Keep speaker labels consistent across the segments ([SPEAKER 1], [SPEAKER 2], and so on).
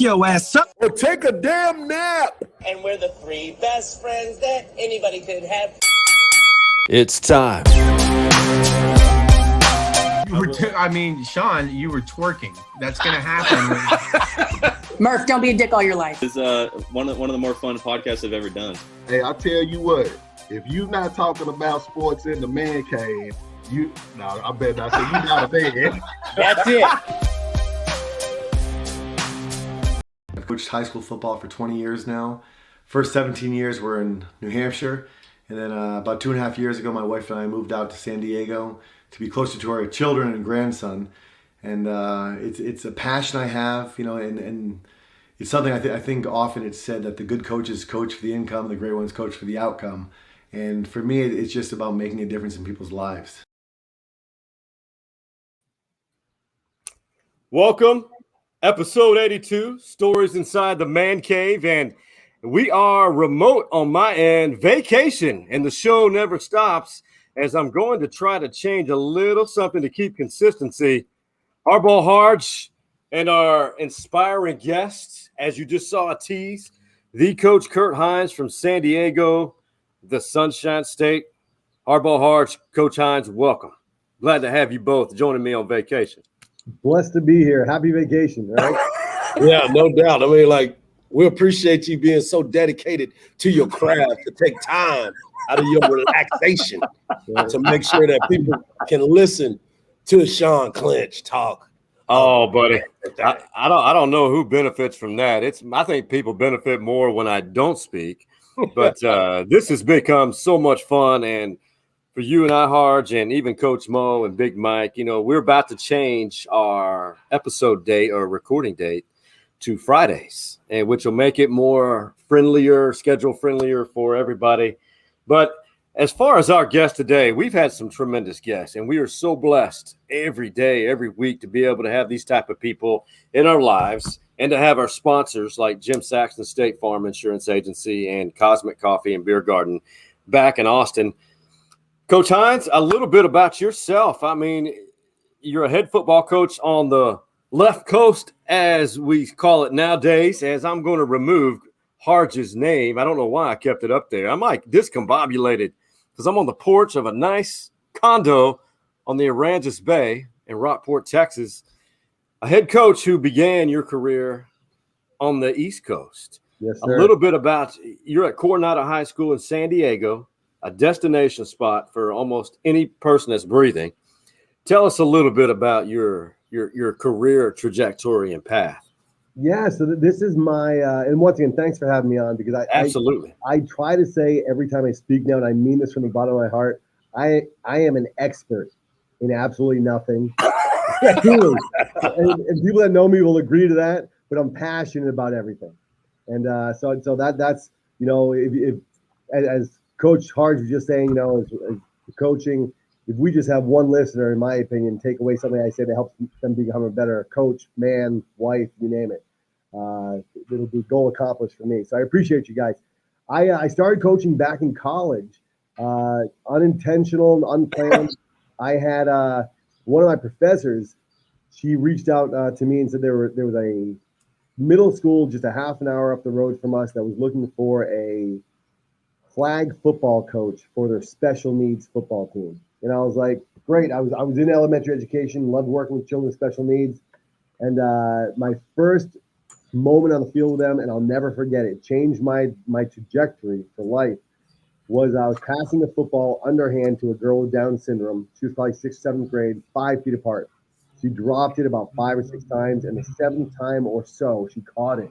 [SPEAKER 1] your ass up.
[SPEAKER 2] Or take a damn nap.
[SPEAKER 3] And we're the three best friends that anybody could have.
[SPEAKER 4] It's time.
[SPEAKER 5] Sean, you were twerking. That's going to happen.
[SPEAKER 6] Murph, don't be a dick all your life.
[SPEAKER 7] It's one of the more fun podcasts I've ever done.
[SPEAKER 2] Hey, I tell you what, if you're not talking about sports in the man cave, I bet not say you're not a man.
[SPEAKER 3] That's it.
[SPEAKER 8] I've coached high school football for 20 years now. First 17 years were in New Hampshire. And then about 2.5 years ago, my wife and I moved out to San Diego to be closer to our children and grandson. And it's a passion I have, and it's something I think often it's said that the good coaches coach for the income, the great ones coach for the outcome. And for me, it's just about making a difference in people's lives.
[SPEAKER 4] Welcome, episode 82, Stories Inside the Man Cave. And we are remote on my end, vacation, and the show never stops as I'm going to try to change a little something to keep consistency. Clynch Hardge and our inspiring guests, as you just saw a tease, the coach Kurt Hines from San Diego, the Sunshine State. Clynch Hardge, Coach Hines, welcome. Glad to have you both joining me on vacation.
[SPEAKER 9] Blessed to be here. Happy vacation, right?
[SPEAKER 2] Yeah, no doubt. We appreciate you being so dedicated to your craft to take time out of your relaxation to make sure that people can listen to Sean Clynch talk.
[SPEAKER 4] Oh, buddy, I don't know who benefits from that. I think people benefit more when I don't speak, but this has become so much fun. And for you and I, Hardge, and even Coach Mo and Big Mike, we're about to change our episode date or recording date to Fridays, and which will make it more schedule friendlier for everybody. But as far as our guest today, we've had some tremendous guests, and we are so blessed every day, every week to be able to have these type of people in our lives and to have our sponsors like Jim Saxton State Farm Insurance Agency and Cosmic Coffee and Beer Garden back in Austin. Coach Hines, a little bit about yourself. You're a head football coach on the left coast, as we call it nowadays, as I'm going to remove Hardge's name. I don't know why I kept it up there. I'm like discombobulated because I'm on the porch of a nice condo on the Aransas Bay in Rockport, Texas. A head coach who began your career on the East Coast.
[SPEAKER 9] Yes, sir.
[SPEAKER 4] A little bit about, you're at Coronado High School in San Diego, a destination spot for almost any person that's breathing. Tell us a little bit about your career trajectory and path.
[SPEAKER 9] Yeah, so this is my and once again, thanks for having me on, because
[SPEAKER 4] Absolutely.
[SPEAKER 9] I try to say every time I speak now, and I mean this from the bottom of my heart, I am an expert in absolutely nothing. and people that know me will agree to that, but I'm passionate about everything. And so that's if as Coach Hardge was just saying, as coaching, if we just have one listener, in my opinion, take away something I say to help them become a better coach, man, wife, you name it, it'll be goal accomplished for me. So I appreciate you guys. I started coaching back in college, unintentional and unplanned. I had one of my professors, she reached out to me and said there was a middle school just a half an hour up the road from us that was looking for a flag football coach for their special needs football team. And I was like, great. I was in elementary education, loved working with children with special needs. And my first moment on the field with them, and I'll never forget it, changed my trajectory for life, was I was passing the football underhand to a girl with Down syndrome. She was probably 6th, 7th grade, 5 feet apart. She dropped it about 5 or 6 times, and the 7th time or so, she caught it.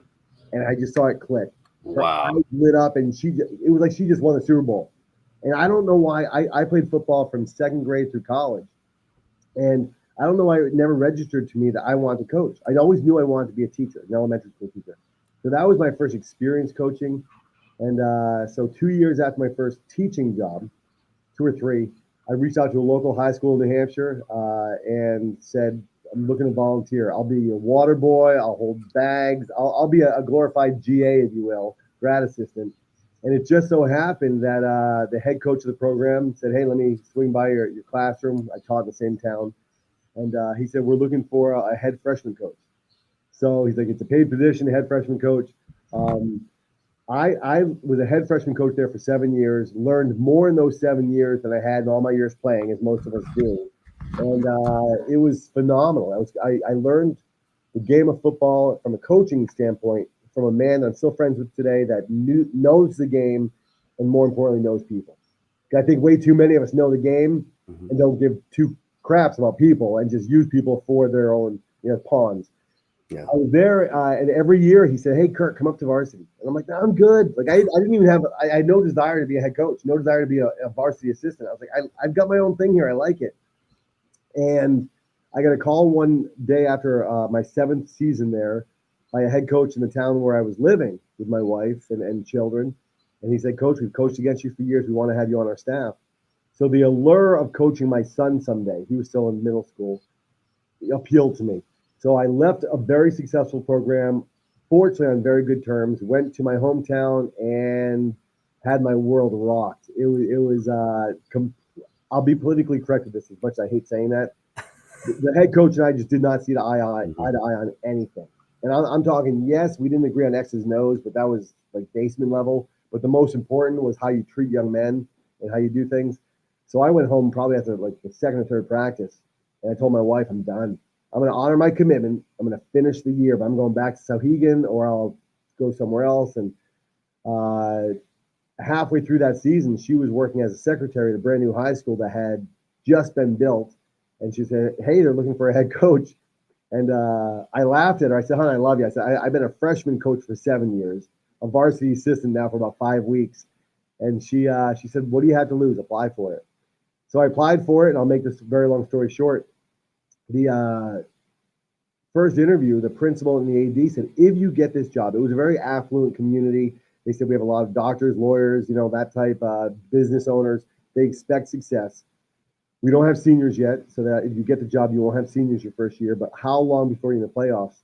[SPEAKER 9] And I just saw it click. Her eyes lit up, and it was like she just won the Super Bowl. And I don't know why. I played football from 2nd grade through college, and I don't know why it never registered to me that I wanted to coach. I always knew I wanted to be a teacher, an elementary school teacher. So that was my first experience coaching. And so 2 years after my first teaching job, 2 or 3, I reached out to a local high school in New Hampshire and said, I'm looking to volunteer. I'll be a water boy. I'll hold bags. I'll be a glorified GA, if you will, grad assistant. And it just so happened that the head coach of the program said, hey, let me swing by your classroom. I taught in the same town. And he said, we're looking for a head freshman coach. So he's like, it's a paid position, head freshman coach. I was a head freshman coach there for 7 years, learned more in those 7 years than I had in all my years playing, as most of us do. And it was phenomenal. I learned the game of football from a coaching standpoint from a man that I'm still friends with today that knows the game and, more importantly, knows people. I think way too many of us know the game and don't give two craps about people and just use people for their own pawns.
[SPEAKER 4] Yeah.
[SPEAKER 9] I was there, and every year he said, "Hey, Kurt, come up to varsity." And I'm like, "No, I'm good." Like I didn't even have, I had no desire to be a head coach, no desire to be a varsity assistant. I was like, I've got my own thing here. I like it. And I got a call one day after my 7th season there by a head coach in the town where I was living with my wife and children. And he said, "Coach, we've coached against you for years. We want to have you on our staff." So the allure of coaching my son someday, he was still in middle school, appealed to me. So I left a very successful program, fortunately on very good terms, went to my hometown and had my world rocked. It was I'll be politically correct with this, as much as I hate saying that. The head coach and I just did not see eye to eye on anything. And I'm talking, yes, we didn't agree on X's and O's, but that was like basement level. But the most important was how you treat young men and how you do things. So I went home probably after like the 2nd or 3rd practice, and I told my wife, I'm done. I'm going to honor my commitment. I'm going to finish the year, but I'm going back to Sauhegan or I'll go somewhere else. And halfway through that season, she was working as a secretary at a brand new high school that had just been built. And she said, "Hey, they're looking for a head coach." And I laughed at her. I said, "Hon, I love you." I said, I've been a freshman coach for 7 years, a varsity assistant now for about 5 weeks. And she said, "What do you have to lose? Apply for it." So I applied for it, and I'll make this very long story short. The first interview, the principal and the AD said, "If you get this job," it was a very affluent community. They said, "We have a lot of doctors, lawyers, that type, business owners. They expect success. We don't have seniors yet, so that if you get the job, you won't have seniors your first year. But how long before you're in the playoffs?"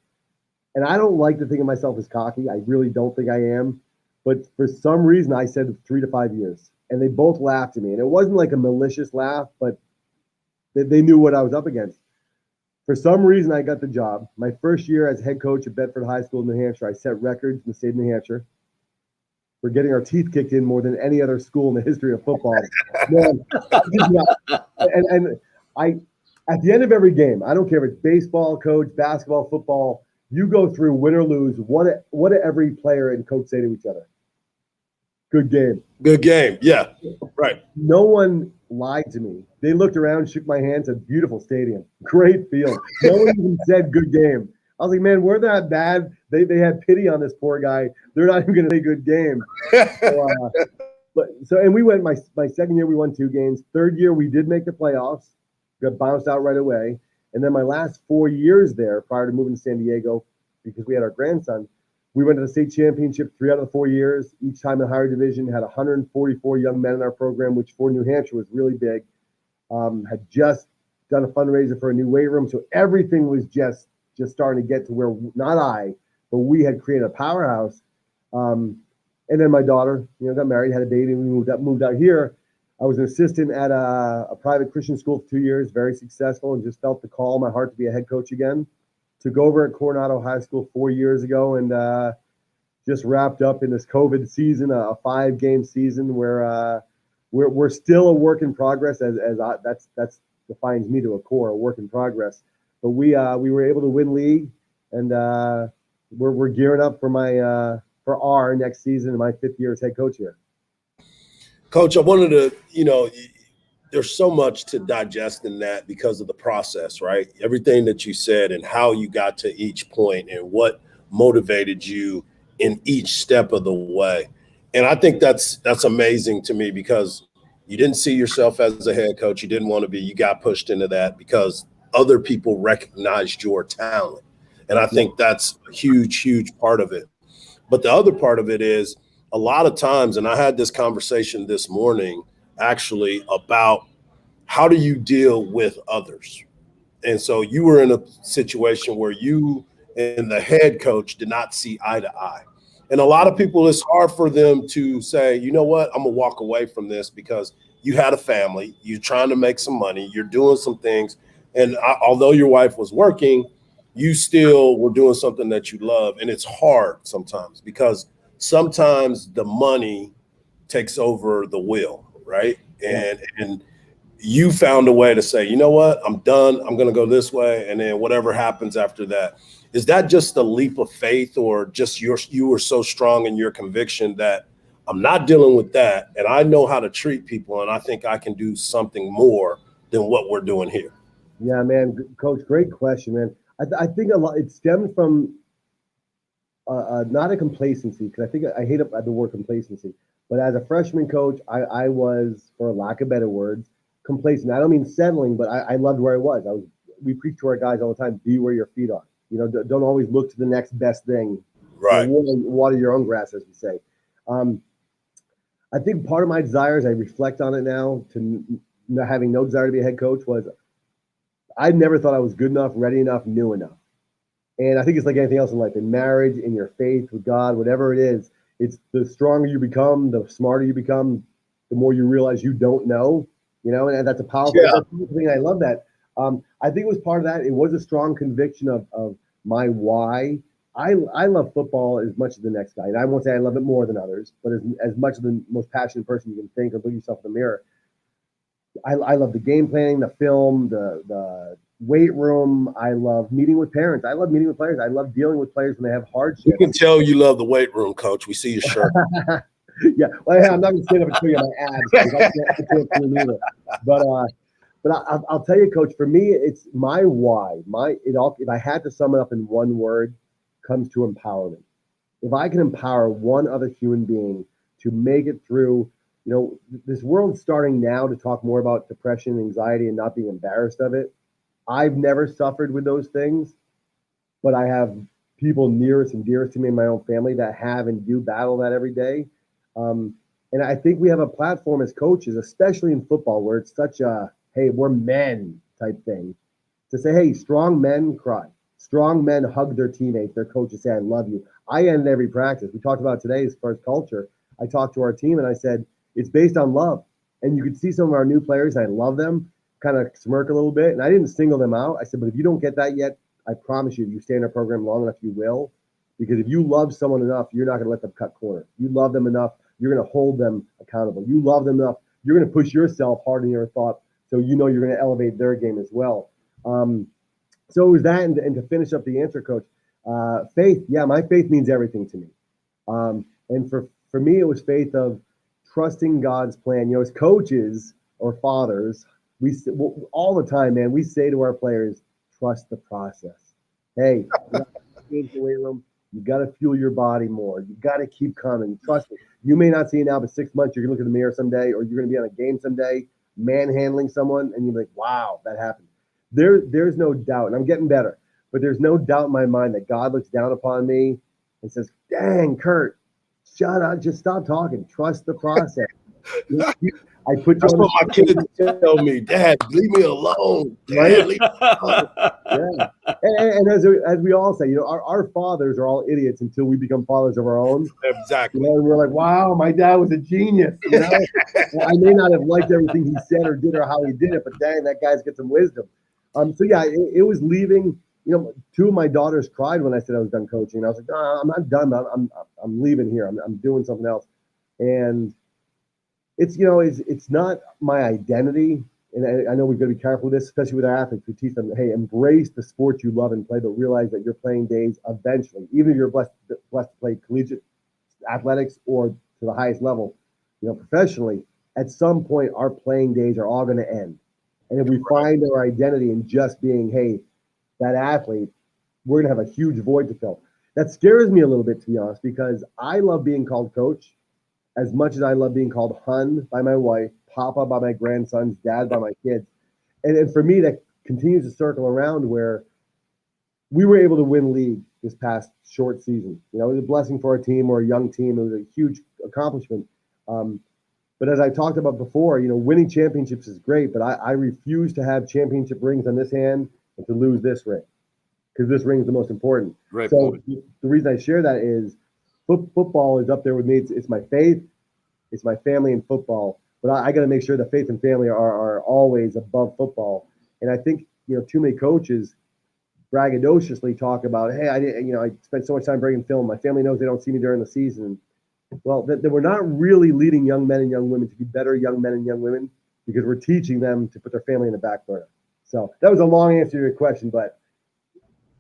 [SPEAKER 9] And I don't like to think of myself as cocky. I really don't think I am. But for some reason, I said 3 to 5 years. And they both laughed at me. And it wasn't like a malicious laugh, but they knew what I was up against. For some reason, I got the job. My first year as head coach at Bedford High School in New Hampshire, I set records in the state of New Hampshire for getting our teeth kicked in more than any other school in the history of football. Man, and I, at the end of every game, I don't care if it's baseball, coach, basketball, football, you go through win or lose. What do every player and coach say to each other? Good game.
[SPEAKER 2] Good game. Yeah, right.
[SPEAKER 9] No one lied to me. They looked around, shook my hand, said, "Beautiful stadium, great field." No one even said good game. I was like, man, we're that bad. They had pity on this poor guy. They're not even going to say good game. And we went my 2nd year, we won 2 games. 3rd year, we did make the playoffs, got bounced out right away. And then my last 4 years there, prior to moving to San Diego, because we had our grandson, we went to the state championship 3 out of the 4 years. Each time in higher division, had 144 young men in our program, which for New Hampshire was really big. Had just done a fundraiser for a new weight room. So everything was just starting to get to where, not I, but we had created a powerhouse. And then my daughter, got married, had a baby, and we moved out here. I was an assistant at a private Christian school for 2 years, very successful, and just felt the call in my heart to be a head coach again. Took over at Coronado High School 4 years ago, and just wrapped up in this COVID season, a 5-game season where we're still a work in progress. That's defines me to a core, a work in progress. But we were able to win league, and we're gearing up for our next season, and my 5th year as head coach here.
[SPEAKER 2] Coach, I wanted to, there's so much to digest in that because of the process, right? Everything that you said and how you got to each point and what motivated you in each step of the way. And I think that's amazing to me because you didn't see yourself as a head coach. You didn't want to be. You got pushed into that because other people recognized your talent. And I think that's a huge, huge part of it. But the other part of it is a lot of times, and I had this conversation this morning actually about how do you deal with others? And so you were in a situation where you and the head coach did not see eye to eye. And a lot of people, it's hard for them to say, you know what, I'm going to walk away from this because you had a family, you're trying to make some money, you're doing some things. And although your wife was working, you still were doing something that you love. And it's hard sometimes because sometimes the money takes over the will, right? And you found a way to say, you know what, I'm done. I'm going to go this way. And then whatever happens after that. Is that just a leap of faith, or just you were so strong in your conviction that I'm not dealing with that, and I know how to treat people, and I think I can do something more than what we're doing here?
[SPEAKER 9] Yeah, man, Coach, great question, man. I think a lot, it stems from not a complacency, because I think I hate the word complacency, but as a freshman coach, I was, for lack of better words, complacent. I don't mean settling, but I loved where I was. We preach to our guys all the time, be where your feet are. You know, don't always look to the next best thing.
[SPEAKER 2] Right.
[SPEAKER 9] You know, water your own grass, as we say. I think part of my desire, as I reflect on it now, to having no desire to be a head coach, was I never thought I was good enough, ready enough, new enough. And I think it's like anything else in life, in marriage, in your faith with God, whatever it is, it's the stronger you become, the smarter you become, the more you realize you don't know, you know, and that's a powerful thing. I love that. I think it was part of that. It was a strong conviction of my why. I love football as much as the next guy. And I won't say I love it more than others, but as much as the most passionate person you can think or look yourself in the mirror. I love the game planning, the film, the weight room. I love meeting with parents. I love meeting with players. I love dealing with players when they have hardships.
[SPEAKER 2] You can tell you love the weight room, Coach. We see your shirt.
[SPEAKER 9] Yeah, well, I'm not going to stand up and show you my abs, because I can't do it either. But I'll tell you, Coach, for me, it's my why. If I had to sum it up in one word, comes to empowerment. If I can empower one other human being to make it through, you know, this world's starting now to talk more about depression, anxiety, and not being embarrassed of it. I've never suffered with those things, but I have people nearest and dearest to me in my own family that have and do battle that every day. And I think we have a platform as coaches, especially in football, where it's such a, hey, we're men type thing, to say, hey, strong men cry. Strong men hug their teammates, their coaches, say, I love you. I end every practice. We talked about today as far as culture. I talked to our team and I said, it's based on love. And you could see some of our new players, I love them, kind of smirk a little bit. And I didn't single them out. I said, but if you don't get that yet, I promise you, if you stay in our program long enough, you will. Because if you love someone enough, you're not going to let them cut corners. You love them enough, you're going to hold them accountable. You love them enough, you're going to push yourself hard in your thought, so you know you're going to elevate their game as well. So it was that, and to finish up the answer, Coach, faith. Yeah, my faith means everything to me. And for me, it was faith of trusting God's plan. You know, as coaches or fathers, all the time, man, we say to our players, trust the process. Hey, you got to change the weight room. You got to fuel your body more. You got to keep coming. Trust me. You may not see it now, but 6 months, you're going to look in the mirror someday, or you're going to be on a game someday, manhandling someone, and you're like, wow, that happened. There's no doubt, and I'm getting better, but there's no doubt in my mind that God looks down upon me and says, dang, Kurt, shut up, just stop talking. Trust the process. I put
[SPEAKER 2] That's what my kids tell me, Dad, leave me alone. Dad,
[SPEAKER 9] Right?
[SPEAKER 2] leave me alone.
[SPEAKER 9] Yeah. And as we all say, you know, our fathers are all idiots until we become fathers of our own.
[SPEAKER 2] Exactly.
[SPEAKER 9] You know, and we're like, wow, my dad was a genius. You know, well, I may not have liked everything he said or did or how he did it, but dang, that guy's got some wisdom. So yeah, it was leaving. You know, 2 of my daughters cried when I said I was done coaching. I was like, no, I'm not done. I'm leaving here. I'm doing something else. And it's, you know, it's not my identity. And I know we've got to be careful with this, especially with our athletes. We teach them, hey, embrace the sport you love and play, but realize that your playing days eventually, even if you're blessed to play collegiate athletics or to the highest level, you know, professionally, at some point our playing days are all going to end. And if we find our identity in just being, hey, that athlete, we're going to have a huge void to fill. That scares me a little bit, to be honest, because I love being called coach as much as I love being called hun by my wife, papa by my grandsons, dad by my kids. And for me, that continues to circle around where we were able to win league this past short season. You know, it was a blessing for our team or a young team. It was a huge accomplishment. But as I talked about before, you know, winning championships is great, but I refuse to have championship rings on this hand and to lose this ring, because this ring is the most important.
[SPEAKER 4] Great
[SPEAKER 9] so
[SPEAKER 4] point.
[SPEAKER 9] The reason I share that is football is up there with me. It's my faith, it's my family and football, but I got to make sure that faith and family are always above football. And I think, you know, too many coaches, braggadociously talk about, hey, I spent so much time bringing film. My family knows they don't see me during the season. Well, that we're not really leading young men and young women to be better young men and young women because we're teaching them to put their family in the back burner. So that was a long answer to your question, but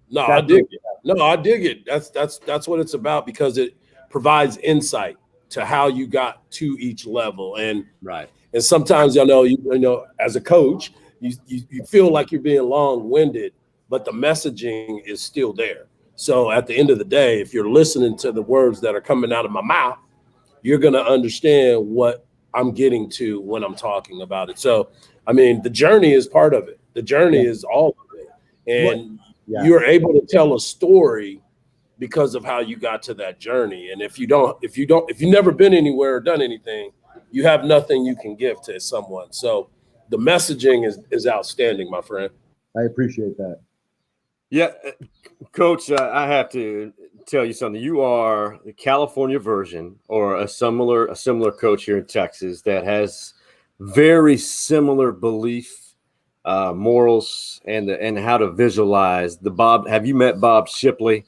[SPEAKER 2] no, I dig it. No, I dig it. That's what it's about, because it provides insight to how you got to each level. And
[SPEAKER 4] Right.
[SPEAKER 2] And sometimes you know, as a coach, you feel like you're being long-winded, but the messaging is still there. So at the end of the day, if you're listening to the words that are coming out of my mouth, you're going to understand what I'm getting to when I'm talking about it. So, I mean, the journey is part of it. The journey is all of it. And you're able to tell a story because of how you got to that journey. And if you've never been anywhere or done anything, you have nothing you can give to someone. So the messaging is outstanding, my friend.
[SPEAKER 9] I appreciate that.
[SPEAKER 4] Yeah, Coach, I have to tell you something. You are the California version, or a similar coach here in Texas that has very similar belief, morals, and how to visualize the Bob. Have you met Bob Shipley?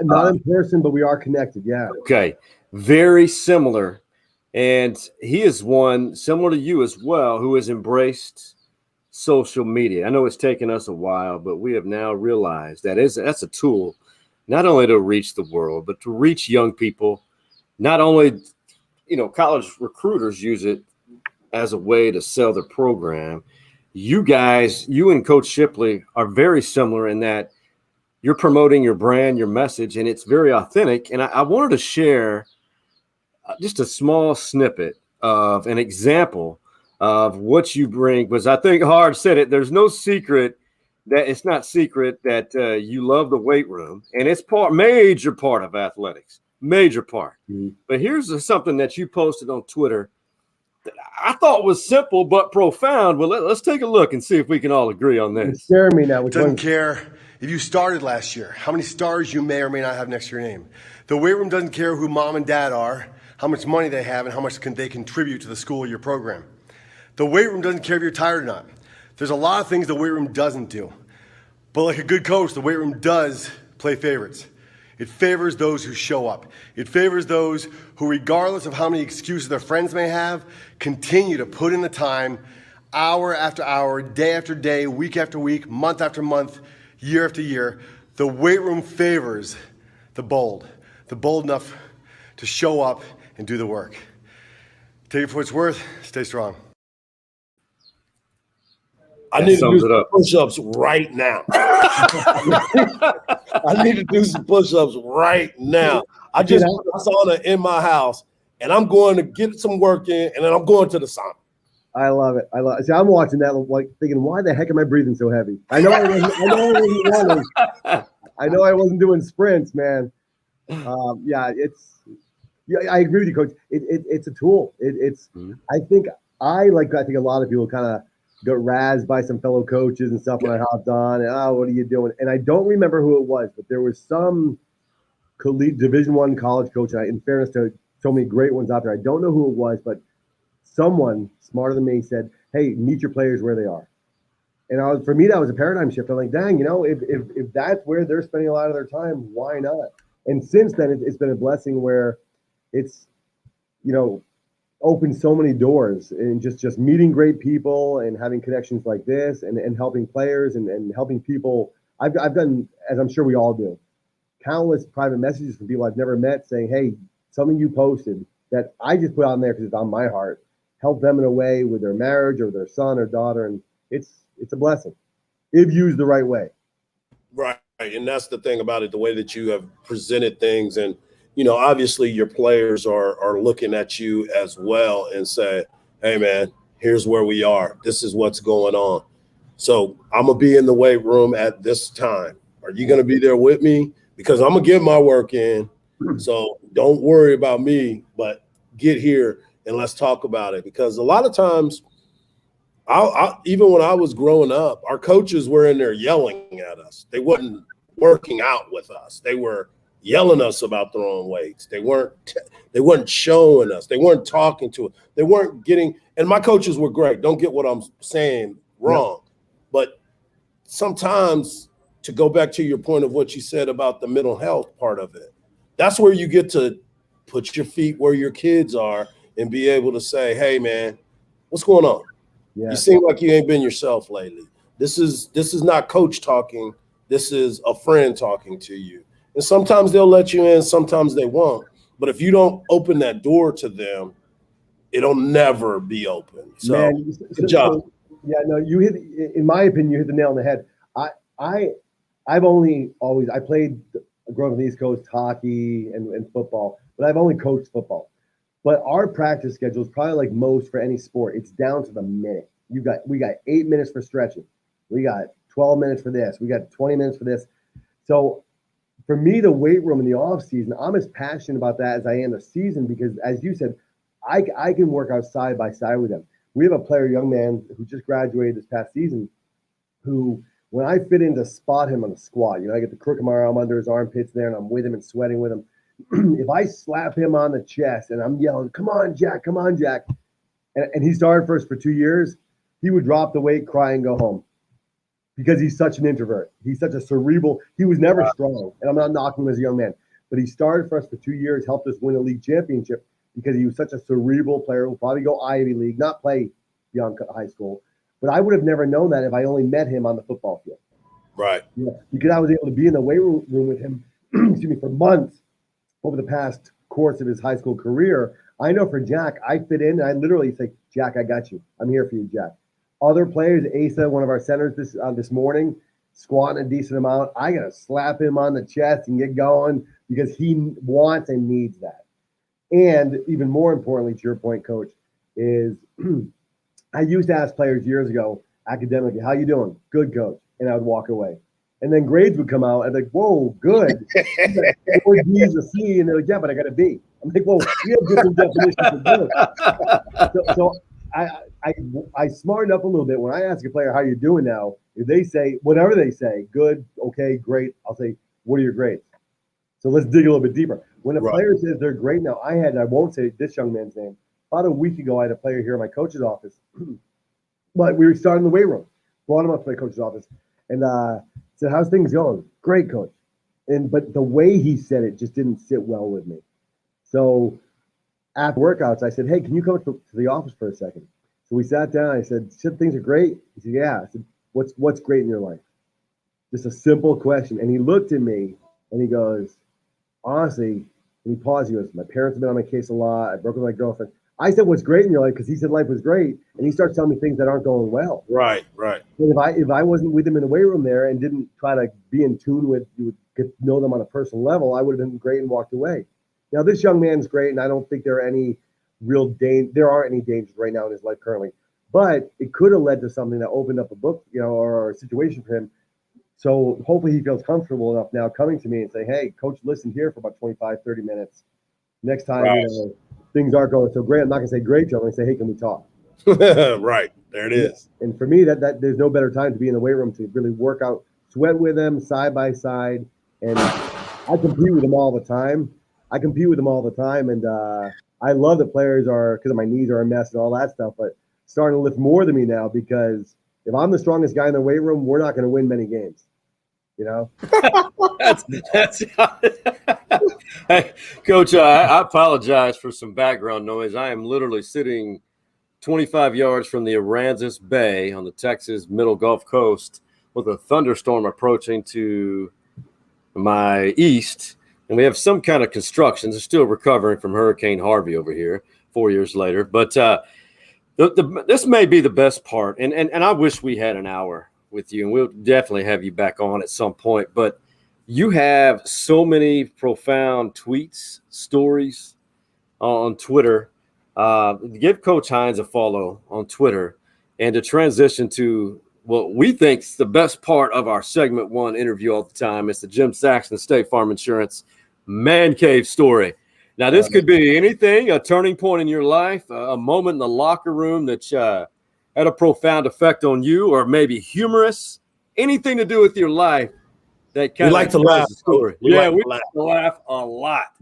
[SPEAKER 9] Not in person, but we are connected. Yeah.
[SPEAKER 4] Okay, very similar, and he is one similar to you as well, who has embraced social media. I know it's taken us a while, but we have now realized that that's a tool not only to reach the world, but to reach young people. Not only, college recruiters use it as a way to sell their program. You guys, you and Coach Shipley are very similar in that you're promoting your brand, your message, and it's very authentic. And I wanted to share just a small snippet of an example of what you bring, because I think Hardge said it. There's no secret that it's not secret that you love the weight room, and it's major part of athletics, major part. Mm-hmm. But here's something that you posted on Twitter that I thought was simple but profound. Well, let's take a look and see if we can all agree on this.
[SPEAKER 9] Scare me now.
[SPEAKER 8] Doesn't care if you started last year, how many stars you may or may not have next to your name. The weight room doesn't care who mom and dad are, how much money they have, and how much they contribute to the school or your program. The weight room doesn't care if you're tired or not. There's a lot of things the weight room doesn't do. But like a good coach, the weight room does play favorites. It favors those who show up. It favors those who, regardless of how many excuses their friends may have, continue to put in the time, hour after hour, day after day, week after week, month after month, year after year. The weight room favors the bold enough to show up and do the work. Take it for what it's worth. Stay strong.
[SPEAKER 2] I need to do some push-ups right now. I need to do some push-ups right now. I just put a sauna in my house, and I'm going to get some work in, and then I'm going to the sauna.
[SPEAKER 9] I love it. See, I'm watching that, like thinking, why the heck am I breathing so heavy? I know I wasn't doing sprints, man. I agree with you, Coach. It's a tool. I think a lot of people kind of got razzed by some fellow coaches and stuff when I hopped on. And, what are you doing? And I don't remember who it was, but there was some Division I college coach. And in fairness to so many great ones out there, I don't know who it was, but someone smarter than me said, "Hey, meet your players where they are." And for me, that was a paradigm shift. I'm like, dang, if that's where they're spending a lot of their time, why not? And since then, it's been a blessing where it's, opened so many doors, and just meeting great people and having connections like this and helping players and helping people. I've done, as I'm sure we all do, countless private messages from people I've never met saying, hey, something you posted that I just put on there because it's on my heart, help them in a way with their marriage or their son or daughter. And it's a blessing if used the right way.
[SPEAKER 2] Right. And that's the thing about it, the way that you have presented things. And, obviously your players are looking at you as well and say, hey, man, here's where we are. This is what's going on. So I'm going to be in the weight room at this time. Are you going to be there with me? Because I'm going to get my work in. So don't worry about me, but get here and let's talk about it. Because a lot of times, even when I was growing up, our coaches were in there yelling at us. They wasn't working out with us. They were yelling us about throwing weights. They weren't showing us. They weren't talking to us. They weren't getting. And my coaches were great. Don't get what I'm saying wrong. But sometimes to go back to your point of what you said about the mental health part of it, that's where you get to put your feet where your kids are and be able to say, hey, man, what's going on?
[SPEAKER 9] Yeah.
[SPEAKER 2] You seem like you ain't been yourself lately. This is not coach talking. This is a friend talking to you. And sometimes they'll let you in, sometimes they won't. But if you don't open that door to them, it'll never be open. So,
[SPEAKER 9] Man,
[SPEAKER 2] good job.
[SPEAKER 9] So, yeah, no, you hit, in my opinion, you hit the nail on the head. I've only always, I played growing up on the East Coast hockey and football, but I've only coached football. But our practice schedule is probably like most for any sport. It's down to the minute. We got 8 minutes for stretching. We got 12 minutes for this. We got 20 minutes for this. So for me, the weight room in the off season, I'm as passionate about that as I am the season, because as you said, I can work out side by side with them. We have a player, young man, who just graduated this past season, who, when I fit in to spot him on the squat, I get the crook of my arm under his armpits there, and I'm with him and sweating with him. If I slap him on the chest and I'm yelling, come on, Jack, and he started for us for 2 years, he would drop the weight, cry, and go home, because he's such an introvert. He's such a cerebral. He was never strong, and I'm not knocking him as a young man, but he started for us for 2 years, helped us win a league championship, because he was such a cerebral player who will probably go Ivy League, not play beyond high school. But I would have never known that if I only met him on the football field.
[SPEAKER 2] Right.
[SPEAKER 9] Yeah, because I was able to be in the weight room with him for months over the past course of his high school career. I know for Jack, I fit in, and I literally say, Jack, I got you. I'm here for you, Jack. Other players, Asa, one of our centers this morning, squatting a decent amount. I got to slap him on the chest and get going, because he wants and needs that. And even more importantly, to your point, Coach, is I used to ask players years ago, academically, how you doing? Good, Coach. And I would walk away. And then grades would come out. I'd be like, whoa, good. 4 D's a C. And they're like, yeah, but I got a B. I'm like, whoa, we have different definitions of good. So I smarten up a little bit. When I ask a player, how you doing now? If they say, whatever they say, good, okay, great, I'll say, what are your grades? So let's dig a little bit deeper. When a player says they're great now, I won't say this young man's name. About a week ago, I had a player here in my coach's office. But we were starting the weight room. Brought him up to my coach's office and said, how's things going? Great, Coach. But the way he said it just didn't sit well with me. So after workouts, I said, hey, can you come to the office for a second? So we sat down. I said, things are great? He said, yeah. I said, what's great in your life? Just a simple question. And he looked at me and he goes, honestly, and he paused. He goes, my parents have been on my case a lot. I broke with my girlfriend. I said, what's great in your life? Because he said life was great. And he starts telling me things that aren't going well.
[SPEAKER 2] Right.
[SPEAKER 9] And if I wasn't with him in the weight room there and didn't try to be in tune with, get to know them on a personal level, I would have been great and walked away. Now, this young man's great, and I don't think there are any there aren't any dangers right now in his life currently. But it could have led to something that opened up a book, or a situation for him. So hopefully he feels comfortable enough now coming to me and say, hey, Coach, listen here for about 25, 30 minutes. Next time, things aren't going so great, I'm not going to say great to him. I'm going to say, hey, can we talk?
[SPEAKER 2] Right. There it is.
[SPEAKER 9] And for me, that there's no better time to be in the weight room to really work out, sweat with them side by side. And I compete with them all the time. And I love that players are, because my knees are a mess and all that stuff, but starting to lift more than me now, because if I'm the strongest guy in the weight room, we're not going to win many games.
[SPEAKER 4] That's Hey, Coach, I apologize for some background noise. I am literally sitting 25 yards from the Aransas Bay on the Texas Middle Gulf Coast with a thunderstorm approaching to my east. And we have some kind of construction. They're still recovering from Hurricane Harvey over here 4 years later. But this may be the best part. And I wish we had an hour with you, and we'll definitely have you back on at some point. But you have so many profound tweets, stories on Twitter. Give Coach Hines a follow on Twitter, and to transition to what we think is the best part of our segment one interview all the time. It's the Jim Saxton State Farm Insurance Man Cave story. Now, this could be anything, a turning point in your life, a moment in the locker room that had a profound effect on you, or maybe humorous, anything to do with your life that kind of
[SPEAKER 2] like to laugh.
[SPEAKER 4] Story. We like to laugh a lot.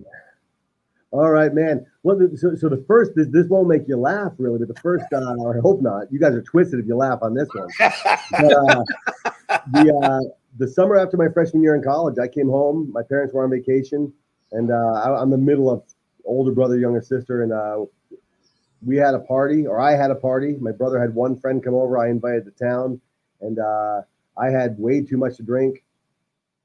[SPEAKER 9] All right, man. Well, so the first, this won't make you laugh really, but the first, I hope not. You guys are twisted if you laugh on this one. But, the summer after my freshman year in college, I came home. My parents were on vacation, and I'm the middle of older brother, younger sister, and we had a party, or I had a party. My brother had one friend come over. I invited to town, and I had way too much to drink.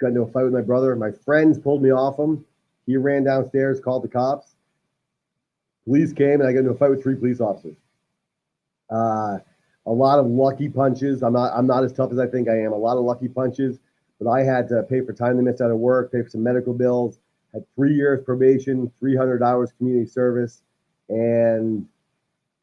[SPEAKER 9] Got into a fight with my brother. My friends pulled me off him. He ran downstairs, called the cops. Police came, and I got into a fight with 3 police officers. A lot of lucky punches. I'm not as tough as I think I am. A lot of lucky punches, but I had to pay for time they missed out of work, pay for some medical bills. Had 3 years probation, 300 hours community service, and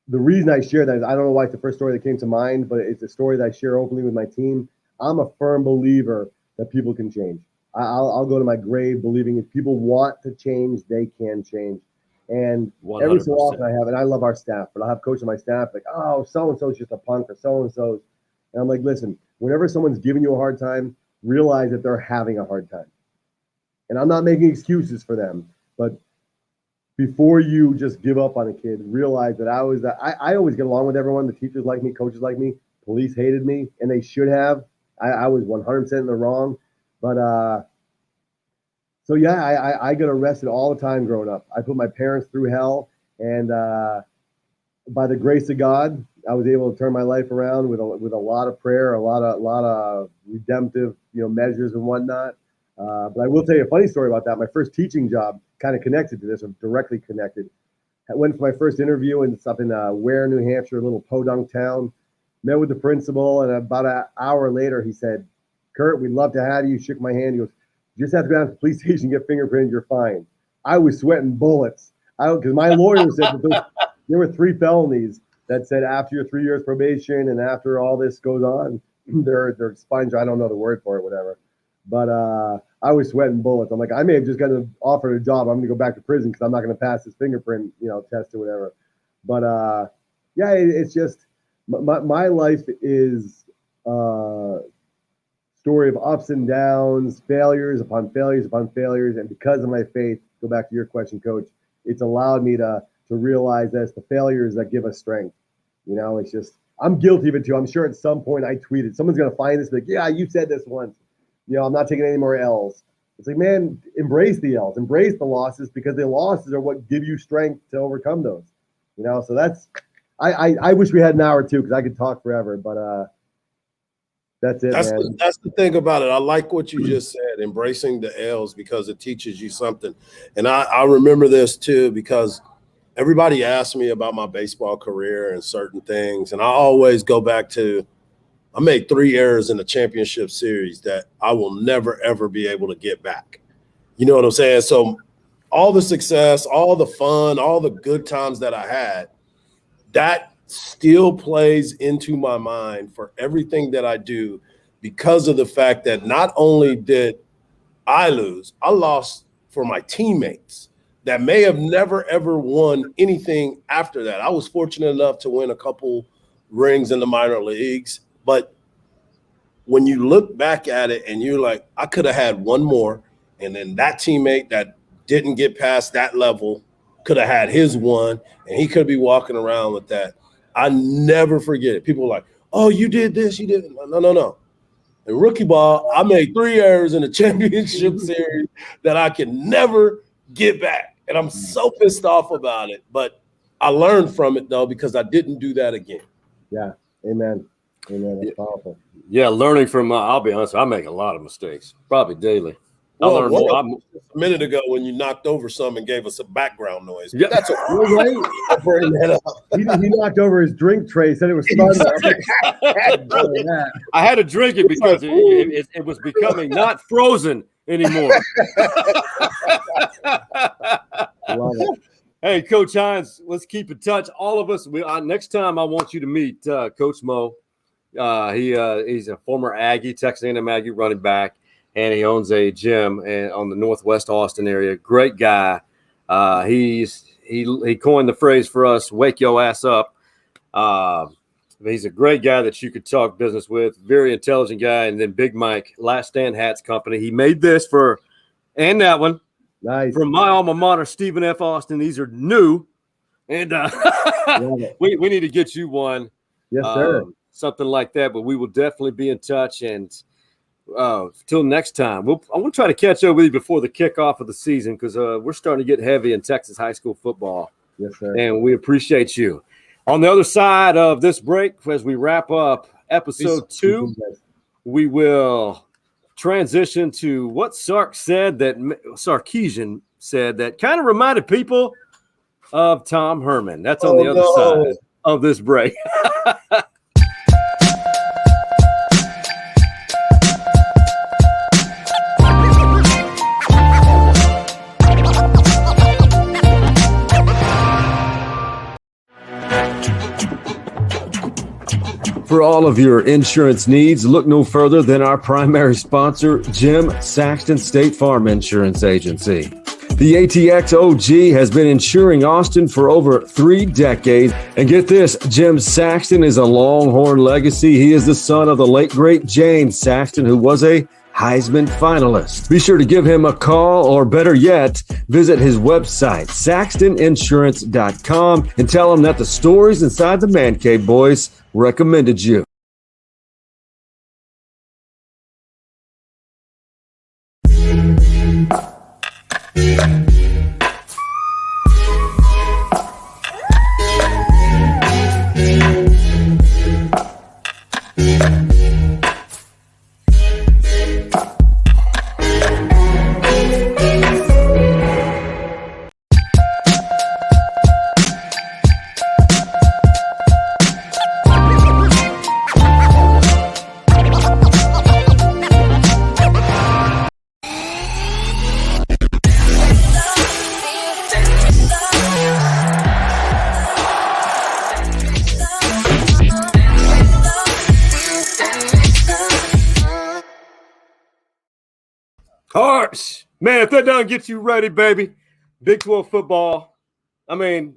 [SPEAKER 9] the reason I share that is I don't know why it's the first story that came to mind, but it's a story that I share openly with my team. I'm a firm believer that people can change. I'll go to my grave believing if people want to change, they can change. And 100%. Every so often I have, and I love our staff, but I'll have coaches on my staff like, oh, so-and-so is just a punk or so-and-so. And I'm like, listen, whenever someone's giving you a hard time, realize that they're having a hard time. And I'm not making excuses for them, but before you just give up on a kid, realize that I always get along with everyone. The teachers like me, coaches like me, police hated me, and they should have. I was 100% in the wrong. But so yeah, I got arrested all the time growing up. I put my parents through hell, and by the grace of God, I was able to turn my life around with a lot of prayer, a lot of redemptive measures and whatnot. But I will tell you a funny story about that. My first teaching job kind of connected to this, or directly connected. I went for my first interview and it's up in Ware, New Hampshire, a little podunk town. Met with the principal, and about an hour later, he said, "Kurt, we'd love to have you." Shook my hand. He goes, "You just have to go down to the police station, get fingerprinted, you're fine." I was sweating bullets. Because my lawyer said that there were 3 felonies that said after your 3 years probation and after all this goes on, they're expunged. I don't know the word for it, whatever. But I was sweating bullets. I'm like, I may have just gotten offered a job. I'm going to go back to prison because I'm not going to pass this fingerprint, test or whatever. But yeah, it's just my life is a story of ups and downs, failures upon failures upon failures. And because of my faith, go back to your question, Coach, it's allowed me to realize that it's the failures that give us strength. It's just, I'm guilty of it too. I'm sure at some point I tweeted, someone's going to find this, like, yeah, you said this once. I'm not taking any more L's. It's like, man, embrace the L's, embrace the losses, because the losses are what give you strength to overcome those. So that's, I wish we had an hour too, because I could talk forever, but that's it, man.
[SPEAKER 2] That's the thing about it. I like what you just said, embracing the L's, because it teaches you something. And I remember this too, because everybody asked me about my baseball career and certain things. And I always go back to, I made 3 errors in the championship series that I will never, ever be able to get back. You know what I'm saying? So all the success, all the fun, all the good times that I had, that still plays into my mind for everything that I do, because of the fact that not only did I lose, I lost for my teammates that may have never, ever won anything after that. I was fortunate enough to win a couple rings in the minor leagues. But when you look back at it and you're like, I could have had one more, and then that teammate that didn't get past that level could have had his one, and he could be walking around with that. I never forget it. People are like, oh, you did this, you did it. No. In rookie ball, I made 3 errors in the championship series that I can never get back. And I'm so pissed off about it. But I learned from it, though, because I didn't do that again.
[SPEAKER 9] Yeah. Amen. That's powerful.
[SPEAKER 4] Yeah, learning from, I'll be honest, I make a lot of mistakes, probably daily.
[SPEAKER 2] Well, I learned a minute ago when you knocked over some and gave us a background noise.
[SPEAKER 4] Yeah.
[SPEAKER 2] That's right. Bring that up.
[SPEAKER 9] He knocked over his drink tray, said it was fun.
[SPEAKER 4] I had to drink it because it was becoming not frozen anymore.
[SPEAKER 9] Love it.
[SPEAKER 4] Hey, Coach Hines, let's keep in touch. All of us. Next time, I want you to meet Coach Mo. He's a former Aggie, Texas A&M Aggie running back, and he owns a gym on the Northwest Austin area. Great guy. He coined the phrase for us, "Wake your ass up." He's a great guy that you could talk business with. Very intelligent guy. And then Big Mike, Last Stand Hats Company. He made this and that one.
[SPEAKER 9] Nice.
[SPEAKER 4] From my alma mater, Stephen F. Austin. These are new. And we need to get you one.
[SPEAKER 9] Yes, sir.
[SPEAKER 4] Something like that. But we will definitely be in touch. And till next time, I want to try to catch up with you before the kickoff of the season because we're starting to get heavy in Texas high school football.
[SPEAKER 9] Yes, sir.
[SPEAKER 4] And we appreciate you. On the other side of this break, as we wrap up episode 2, we will transition to what Sarkisian said that kind of reminded people of Tom Herman. That's on the other side of this break. For all of your insurance needs, look no further than our primary sponsor, Jim Saxton State Farm Insurance Agency. The ATX OG has been insuring Austin for over 3 decades. And get this, Jim Saxton is a Longhorn legacy. He is the son of the late, great James Saxton, who was a Heisman finalist. Be sure to give him a call, or better yet, visit his website, saxtoninsurance.com, and tell him that the stories inside the Man Cave Boys recommended you. Hardge, man, if that doesn't get you ready, baby, Big 12 football, I mean,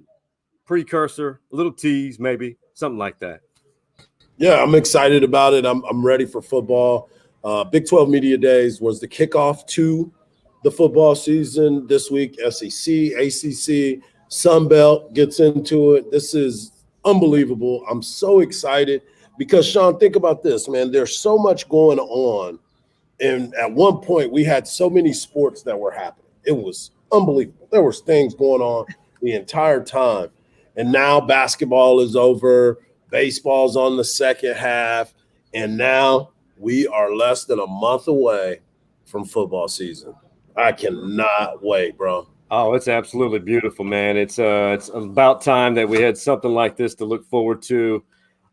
[SPEAKER 4] precursor, a little tease, maybe, something like that.
[SPEAKER 2] Yeah, I'm excited about it. I'm ready for football. Big 12 Media Days was the kickoff to the football season this week. SEC, ACC, Sun Belt gets into it. This is unbelievable. I'm so excited because, Sean, think about this, man. There's so much going on. And at one point, we had so many sports that were happening. It was unbelievable. There was things going on the entire time. And now basketball is over. Baseball's on the second half. And now we are less than a month away from football season. I cannot wait, bro.
[SPEAKER 4] Oh, it's absolutely beautiful, man. It's about time that we had something like this to look forward to.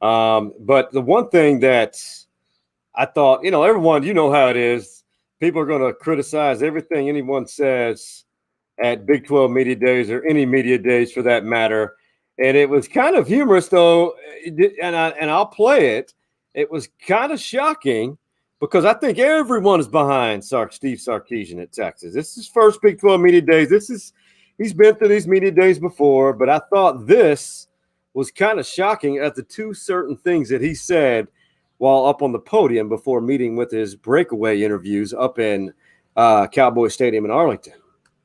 [SPEAKER 4] But the one thing that I thought, everyone, you know how it is. People are going to criticize everything anyone says at Big 12 Media Days or any media days for that matter. And it was kind of humorous, though, and I'll play it. It was kind of shocking because I think everyone is behind Steve Sarkisian at Texas. This is his first Big 12 Media Days. He's been through these media days before, but I thought this was kind of shocking at the 2 certain things that he said while up on the podium before meeting with his breakaway interviews up in Cowboy Stadium in Arlington.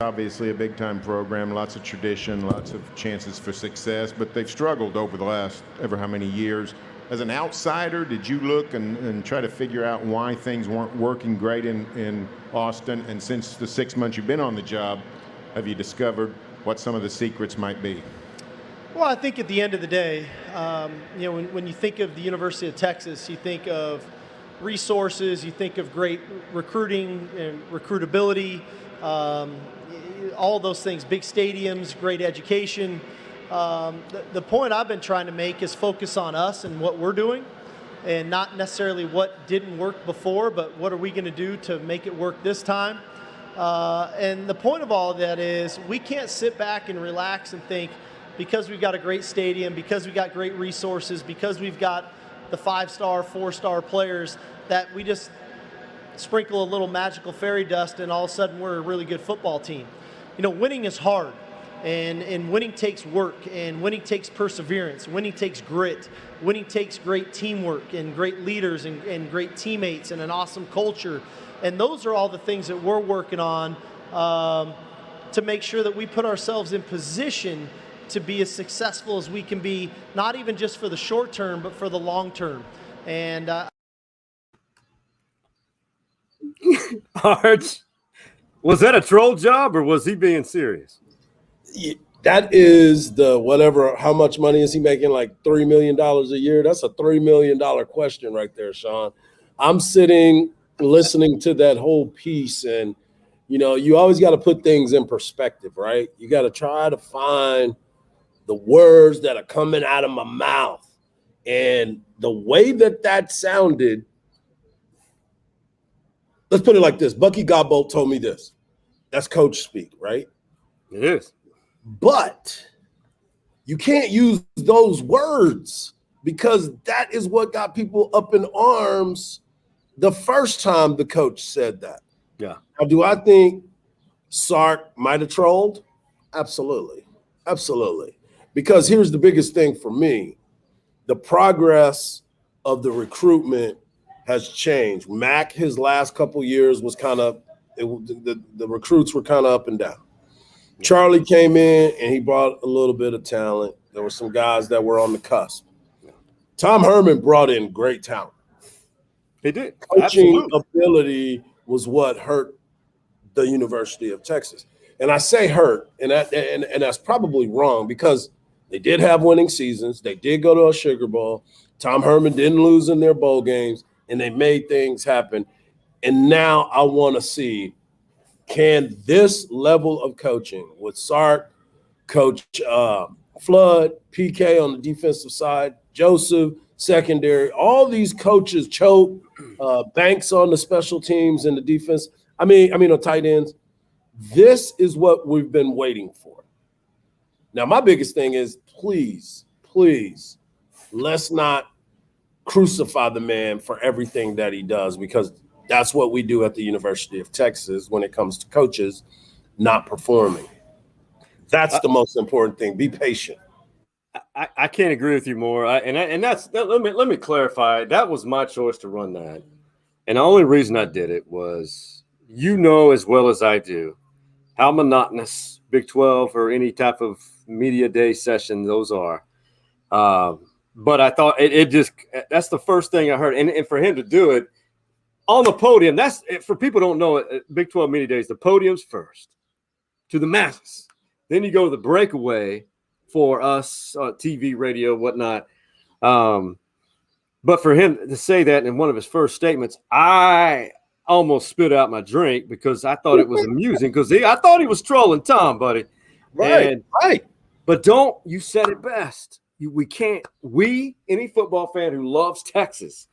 [SPEAKER 1] Obviously a big-time program, lots of tradition, lots of chances for success, but they've struggled over the last ever how many years. As an outsider, did you look and try to figure out why things weren't working great in Austin? And since the 6 months you've been on the job, have you discovered what some of the secrets might be?
[SPEAKER 10] Well, I think at the end of the day, when you think of the University of Texas, you think of resources, you think of great recruiting and recruitability, all those things, big stadiums, great education. The point I've been trying to make is focus on us and what we're doing and not necessarily what didn't work before, but what are we going to do to make it work this time. And the point of all of that is we can't sit back and relax and think, because we've got a great stadium, because we've got great resources, because we've got the 5-star, 4-star players, that we just sprinkle a little magical fairy dust and all of a sudden we're a really good football team. Winning is hard, and winning takes work, and winning takes perseverance, winning takes grit, winning takes great teamwork and great leaders and great teammates and an awesome culture. And those are all the things that we're working on to make sure that we put ourselves in position to be as successful as we can be, not even just for the short term, but for the long term. And
[SPEAKER 4] Hardge, was that a troll job or was he being serious?
[SPEAKER 2] That is the whatever. How much money is he making? Like $3 million a year? That's a $3 million question right there, Sean. I'm sitting listening to that whole piece, and you always got to put things in perspective, right? You got to try to find the words that are coming out of my mouth, and the way that sounded. Let's put it like this. Bucky Godbolt told me this. That's coach speak, right?
[SPEAKER 4] It is.
[SPEAKER 2] But you can't use those words because that is what got people up in arms the first time the coach said that.
[SPEAKER 4] Yeah.
[SPEAKER 2] Now, do I think Sark might have trolled? Absolutely. Absolutely. Because here's the biggest thing for me. The progress of the recruitment has changed. Mac, his last couple years was kind of the recruits were kind of up and down. Charlie came in and he brought a little bit of talent. There were some guys that were on the cusp. Tom Herman brought in great talent.
[SPEAKER 4] He did.
[SPEAKER 2] Coaching ability was what hurt the University of Texas. And I say hurt, and that's probably wrong because they did have winning seasons. They did go to a Sugar Bowl. Tom Herman didn't lose in their bowl games, and they made things happen. And now I want to see, can this level of coaching with Sark, Coach Flood, PK on the defensive side, Joseph, secondary, all these coaches, Choke, Banks on the special teams and the defense, I mean on tight ends, this is what we've been waiting for. Now, my biggest thing is please, let's not crucify the man for everything that he does because that's what we do at the University of Texas when it comes to coaches not performing. That's the most important thing. Be patient.
[SPEAKER 4] I can't agree with you more. Let me clarify. That was my choice to run that. And the only reason I did it was, as well as I do, how monotonous Big 12 or any type of media day session those are. But I thought that's the first thing I heard. And for him to do it on the podium, that's for people who don't know it, Big 12 media days, the podium's first to the masses. Then you go to the breakaway for us, TV, radio, whatnot. But for him to say that in one of his first statements, I almost spit out my drink because I thought it was amusing because I thought he was trolling Tom, buddy.
[SPEAKER 2] Right.
[SPEAKER 4] But you said it best. Any football fan who loves Texas,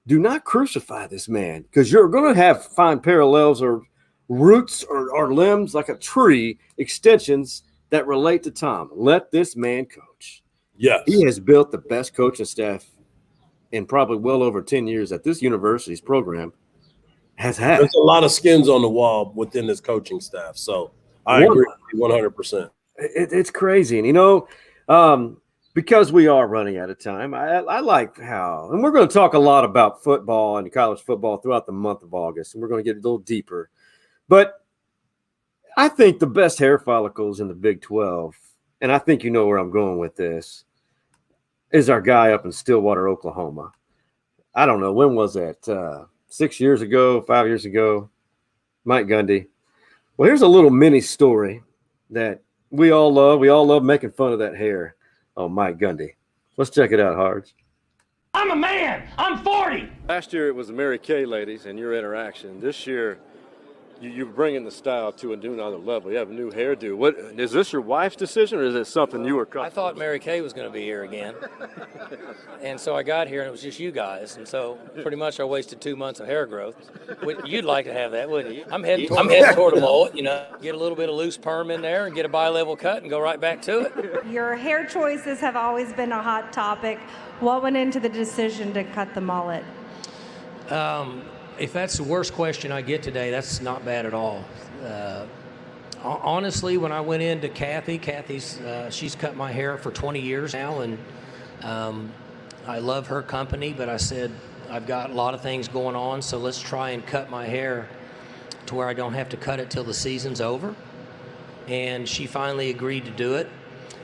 [SPEAKER 4] do not crucify this man because you're going to find parallels or roots or limbs like a tree, extensions that relate to Tom. Let this man coach.
[SPEAKER 2] Yes.
[SPEAKER 4] He has built the best coaching staff in probably well over 10 years that this university's program has had.
[SPEAKER 2] There's a lot of skins on the wall within this coaching staff. So I agree 100%.
[SPEAKER 4] It's crazy. And, because we are running out of time, I like how – and we're going to talk a lot about football and college football throughout the month of August, and we're going to get a little deeper. But I think the best hair follicles in the Big 12, and I think you know where I'm going with this, is our guy up in Stillwater, Oklahoma. I don't know. When was that? 6 years ago, 5 years ago? Mike Gundy. Well, here's a little mini story that we all love. We all love making fun of that hair. Oh, Mike Gundy. Let's check it out, Hardge.
[SPEAKER 11] I'm a man. I'm 40.
[SPEAKER 4] Last year it was the Mary Kay ladies and your interaction. This year you're bringing the style to a new another level. You have a new hairdo. What is this your wife's decision or is it something you were comfortable?
[SPEAKER 11] I thought Mary Kay was going to be here again. And so I got here and it was just you guys. And so pretty much I wasted 2 months of hair growth. You'd like to have that, wouldn't you? I'm heading toward a mullet, get a little bit of loose perm in there and get a bi-level cut and go right back to it.
[SPEAKER 12] Your hair choices have always been a hot topic. What went into the decision to cut the mullet?
[SPEAKER 11] If that's the worst question I get today, that's not bad at all. Honestly, when I went into Kathy's, she's cut my hair for 20 years now, and I love her company, but I said, I've got a lot of things going on, so let's try and cut my hair to where I don't have to cut it till the season's over. And she finally agreed to do it.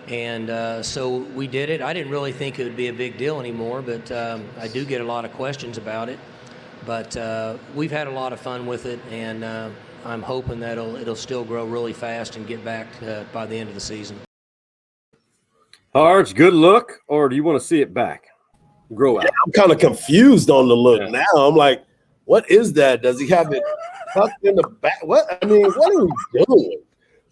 [SPEAKER 11] And so we did it. I didn't really think it would be a big deal anymore, but I do get a lot of questions about it. But we've had a lot of fun with it, and I'm hoping that it'll still grow really fast and get back by the end of the season.
[SPEAKER 4] Hardge, good look, or do you want to see it back? Grow out.
[SPEAKER 2] Yeah, I'm kind of confused on the look now. I'm like, what is that? Does he have it tucked in the back? What? I mean, what are we doing?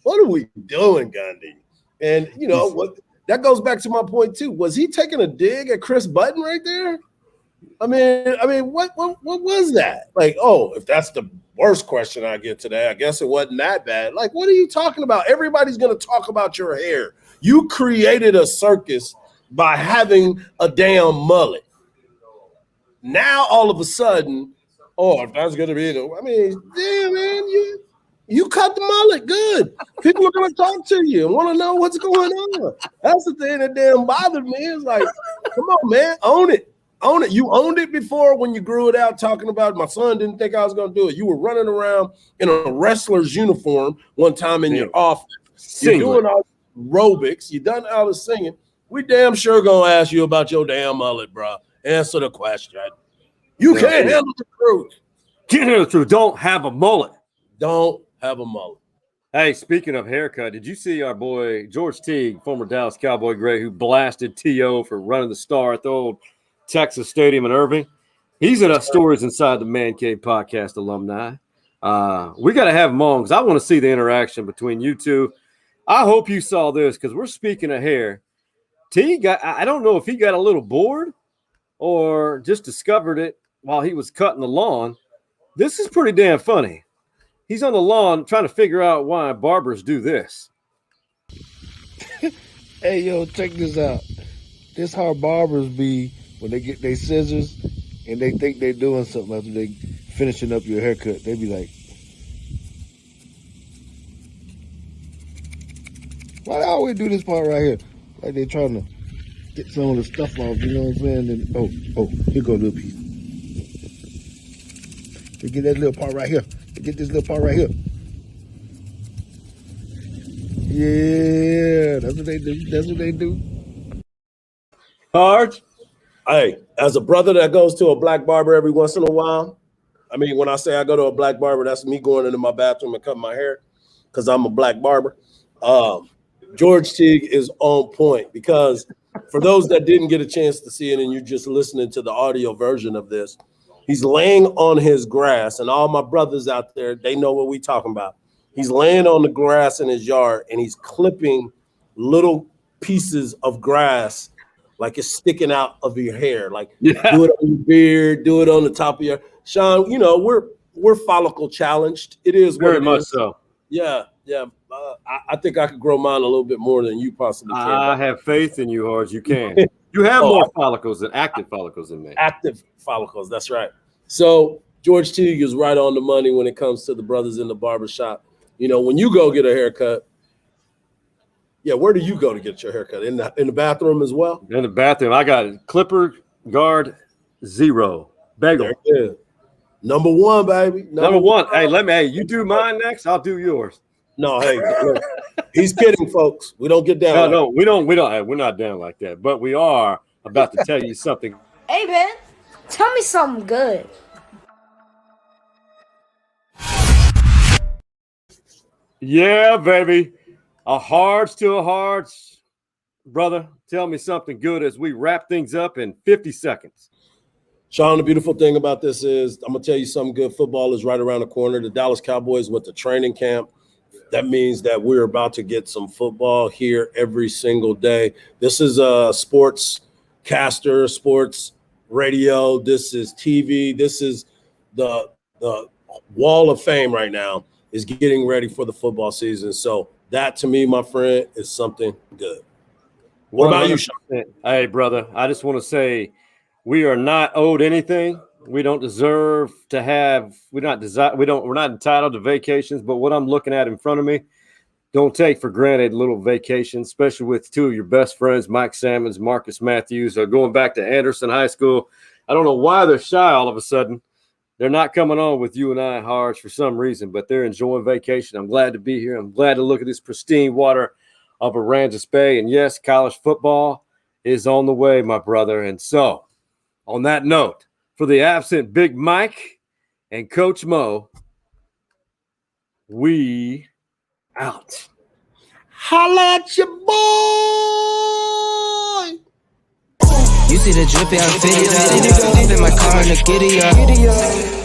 [SPEAKER 2] What are we doing, Gundy? And, you know, what that goes back to my point, too. Was he taking a dig at Chris Button right there? I mean, what was that? Like, oh, if that's the worst question I get today, I guess it wasn't that bad. Like, what are you talking about? Everybody's going to talk about your hair. You created a circus by having a damn mullet. Now, all of a sudden, oh, if that's going to be I mean, damn, man, you cut the mullet good. People are going to talk to you and want to know what's going on. That's the thing that damn bothered me. It's like, come on, man, own it. Own it. You owned it before when you grew it out, talking about my son didn't think I was going to do it. You were running around in a wrestler's uniform one time in your office. You're doing all aerobics. You done all the singing. We damn sure going to ask you about your damn mullet, bro. Answer the question. You can't handle the truth.
[SPEAKER 4] Can't handle the truth. Don't have a mullet.
[SPEAKER 2] Don't have a mullet.
[SPEAKER 4] Hey, speaking of haircut, did you see our boy George Teague, former Dallas Cowboy great, who blasted T.O. for running the star at the old Texas Stadium in Irving? He's in Stories Inside the Man Cave podcast alumni. We got to have him on because I want to see the interaction between you two. I hope you saw this because we're speaking of hair. Teague, I don't know if he got a little bored or just discovered it while he was cutting the lawn. This is pretty damn funny. He's on the lawn trying to figure out why barbers do this.
[SPEAKER 13] Hey, yo, check this out. This how barbers be when they get their scissors and they think they're doing something after they finishing up your haircut. They be like, why they always do this part right here? Like they trying to get some of the stuff off, you know what I'm saying? And, here go a little piece. They get that little part right here. They get this little part right here. Yeah, that's what they do. That's what they do.
[SPEAKER 2] Hardge? Hey, as a brother that goes to a black barber every once in a while, I mean, when I say I go to a black barber, that's me going into my bathroom and cutting my hair because I'm a black barber. George Teague is on point because for those that didn't get a chance to see it and you're just listening to the audio version of this, he's laying on his grass, and all my brothers out there, they know what we talking about. He's laying on the grass in his yard, and he's clipping little pieces of grass like it's sticking out of your hair. Like do it on your beard, do it on the top of your Sean. You know we're follicle challenged. It is
[SPEAKER 4] very much so.
[SPEAKER 2] Yeah. I think I could grow mine a little bit more than you possibly can.
[SPEAKER 4] I have faith in you, Hardge. You can. You have more follicles than active follicles in me.
[SPEAKER 2] Active follicles, that's right. So George Teague is right on the money when it comes to the brothers in the barbershop. You know, when you go get a haircut, where do you go to get your haircut? In the bathroom as well?
[SPEAKER 4] In the bathroom. I got it. Clipper Guard 0. Bagel.
[SPEAKER 2] Yeah. Number one, baby.
[SPEAKER 4] Number one. Hey, you do mine next. I'll do yours.
[SPEAKER 2] No, hey, look, he's kidding, folks. We don't get down.
[SPEAKER 4] No, we don't. We're not down like that. But we are about to tell you something.
[SPEAKER 14] Hey, man, tell me something good.
[SPEAKER 4] Yeah, baby. A Hardge to a Hardge. Brother, tell me something good as we wrap things up in 50 seconds.
[SPEAKER 2] Sean, the beautiful thing about this is I'm going to tell you something good. Football is right around the corner. The Dallas Cowboys went to training camp. That means that we're about to get some football here every single day. This is a sports caster, sports radio. This is TV. This is the wall of fame right now is getting ready for the football season. So that, to me, my friend, is something good. What about you, Sean?
[SPEAKER 4] Hey, brother, I just want to say we are not owed anything. We don't deserve to have. We're not entitled to vacations. But what I'm looking at in front of me, don't take for granted little vacations, especially with two of your best friends, Mike Sammons, Marcus Matthews, going back to Anderson High School. I don't know why they're shy all of a sudden. They're not coming on with you and I, Hardge, for some reason, but they're enjoying vacation. I'm glad to be here. I'm glad to look at this pristine water of Aransas Bay. And yes, college football is on the way, my brother. And so, on that note, For the absent Big Mike and Coach Mo, we out.
[SPEAKER 2] Holla at your boy.
[SPEAKER 15] You see the drip, yeah, I'm fitted up. In my car in the giddy up.